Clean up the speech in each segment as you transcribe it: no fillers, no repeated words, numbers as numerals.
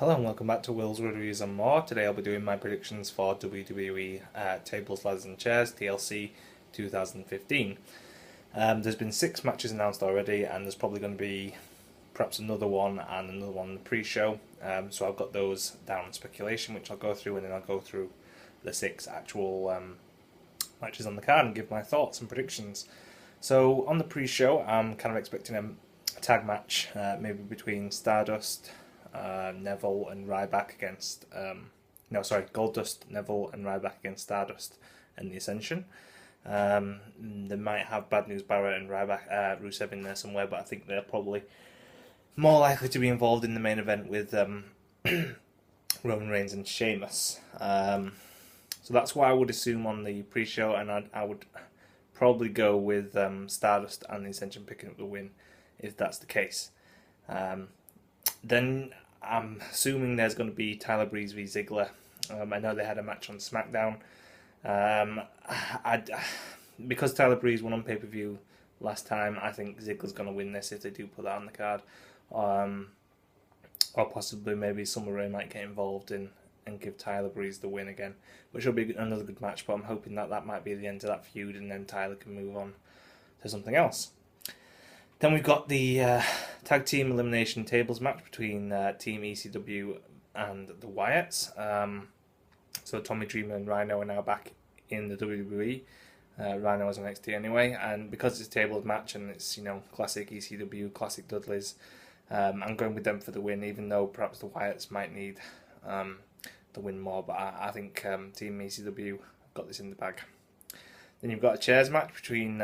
Hello and welcome back to Will's Reviews and More. Today I'll be doing my predictions for WWE Tables, Ladders and Chairs TLC 2015. There's been 6 matches announced already, and there's probably going to be perhaps another one and another one in the pre-show. So I've got those down in speculation, which I'll go through, and then I'll go through the 6 actual matches on the card and give my thoughts and predictions. So on the pre-show, I'm kind of expecting a tag match, maybe between Stardust, Neville and Ryback against Goldust, Neville and Ryback against Stardust and the Ascension. They might have Bad News Barrett and Ryback, Rusev in there somewhere, but I think they're probably more likely to be involved in the main event with Roman Reigns and Sheamus. So that's what I would assume on the pre-show, and I would probably go with Stardust and the Ascension picking up the win if that's the case. Then I'm assuming there's going to be Tyler Breeze v Ziggler. I know they had a match on SmackDown. Because Tyler Breeze won on pay-per-view last time, I think Ziggler's going to win this if they do put that on the card. Or possibly maybe Summer Rae might get involved and give Tyler Breeze the win again, which will be another good match, but I'm hoping that might be the end of that feud and then Tyler can move on to something else. Then we've got the tag team elimination tables match between Team ECW and the Wyatts. So Tommy Dreamer and Rhino are now back in the WWE. Rhino was on NXT anyway, and because it's a tables match and it's classic ECW, classic Dudleys, I'm going with them for the win, even though perhaps the Wyatts might need the win more. But I think Team ECW got this in the bag. Then you've got a chairs match between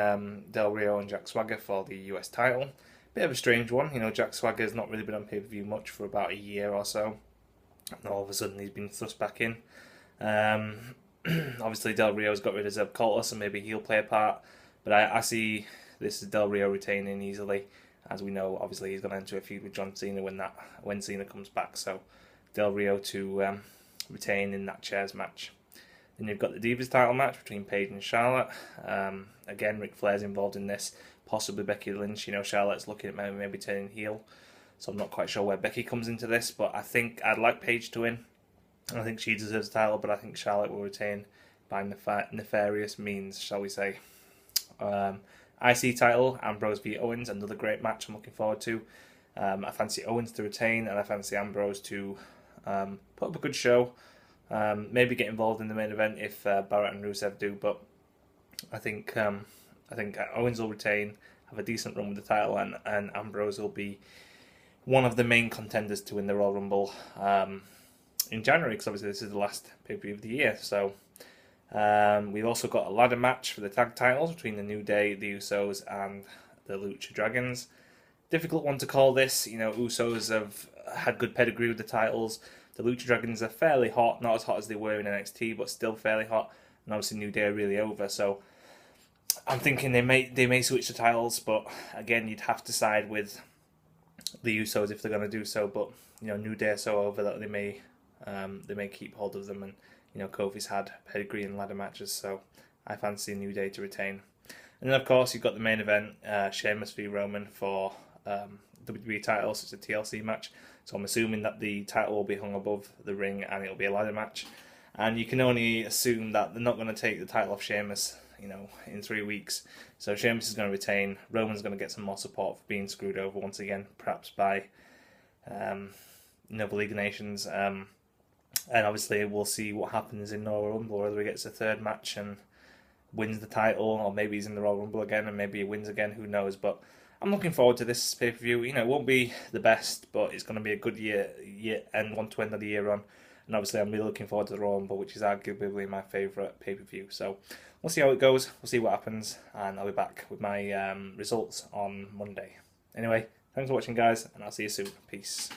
Del Rio and Jack Swagger for the US title. Bit of a strange one. Jack Swagger's not really been on pay-per-view much for about a year or so. And all of a sudden he's been thrust back in. Obviously Del Rio's got rid of Zeb Colter, so maybe he'll play a part. But I see this as Del Rio retaining easily. As we know, obviously he's going to enter a feud with John Cena when Cena comes back. So Del Rio to retain in that chairs match. Then you've got the Divas title match between Paige and Charlotte. Again, Ric Flair's involved in this, possibly Becky Lynch. Charlotte's looking at maybe turning heel, so I'm not quite sure where Becky comes into this, but I think I'd like Paige to win. I think she deserves the title, but I think Charlotte will retain by nefarious means, shall we say. IC title, Ambrose v Owens, another great match I'm looking forward to. I fancy Owens to retain, and I fancy Ambrose to put up a good show. Maybe get involved in the main event if Barrett and Rusev do, but I think Owens will retain, have a decent run with the title, and Ambrose will be one of the main contenders to win the Royal Rumble in January, because obviously this is the last pay-per-view of the year. So we've also got a ladder match for the tag titles between the New Day, the Usos, and the Lucha Dragons. Difficult one to call this. Usos have had good pedigree with the titles. The Lucha Dragons are fairly hot, not as hot as they were in NXT, but still fairly hot. And obviously New Day are really over, so I'm thinking they may switch the titles, but again, you'd have to side with the Usos if they're going to do so. But New Day are so over that they may keep hold of them, and Kofi's had pedigree in ladder matches, so I fancy New Day to retain. And then of course you've got the main event, Sheamus v Roman for WWE title, so it's a TLC match. So I'm assuming that the title will be hung above the ring and it'll be a ladder match. And you can only assume that they're not going to take the title off Sheamus, in 3 weeks. So Sheamus is going to retain. Roman's going to get some more support for being screwed over once again, perhaps by Noble League of Nations. And obviously we'll see what happens in Royal Rumble, whether he gets a third match and wins the title, or maybe he's in the Royal Rumble again and maybe he wins again, who knows. But I'm looking forward to this pay-per-view. It won't be the best, but it's going to be a good year and one to end of the year on. And obviously I'm really looking forward to the Royal Rumble, which is arguably my favourite pay-per-view. So we'll see how it goes, we'll see what happens, and I'll be back with my results on Monday. Anyway, thanks for watching guys, and I'll see you soon. Peace.